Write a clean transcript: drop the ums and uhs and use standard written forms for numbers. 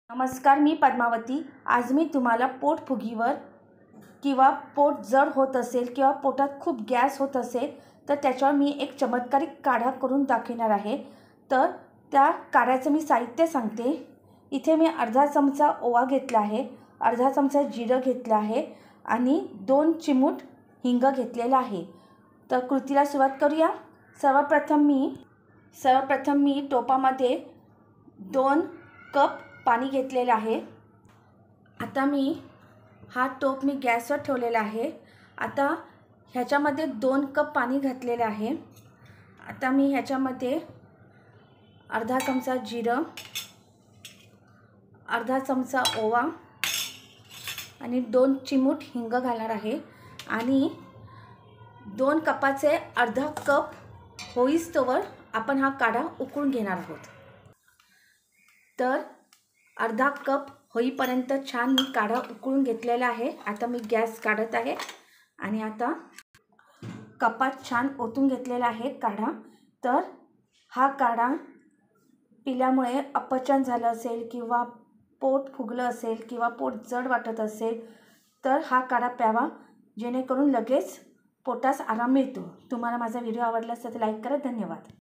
नमस्कार, मी पद्मावती। आज मी तुम्हाला पोटफुगीवर किंवा पोट जड होत असेल किंवा पोटात खूप गॅस होत असेल तर त्याच्यावर मी एक चमत्कारिक काढा करून दाखवणार आहे। तर त्या काढ्याचं मी साहित्य सांगते। इथे मी अर्धा चमचा ओवा घेतला आहे, अर्धा चमचा जिरं घेतलं आहे आणि 2 चिमूट हिंग घेतलेला आहे। तर कृतीला सुरुवात करूया। सर्वप्रथम मी टोपामध्ये 2 कप पाणी घेतलेले आहे। आता मी हा टोप गॅसवर ठेवलेला आहे। आता ह्याच्यामध्ये 2 कप पाणी घातलेले आहे। आता मी ह्याच्यामध्ये अर्धा चमचा जिरं, अर्धा चमचा ओवा आणि 2 चिमूट हिंग घालणार आहे आणि 2 कपाचे अर्धा कप होईस्तोवर आपण हा काढा उकळून घेणार आहोत। तर अर्धा कप होईपर्यंत छान मी काढा उकळून घेतलेला आहे। आता मी गॅस काढत आहे आणि आता कपात छान ओतून घेतलेला आहे काढा। तर हा काढा पिल्यामुळे अपचन झालं असेल किंवा पोट फुगलं असेल किंवा पोट जड वाटत असेल तर हा काढा प्यावा, जेणेकरून लगेच पोटास आराम मिळतो। तुम्हाला माझा व्हिडिओ आवडला असेल तर लाईक करा। धन्यवाद।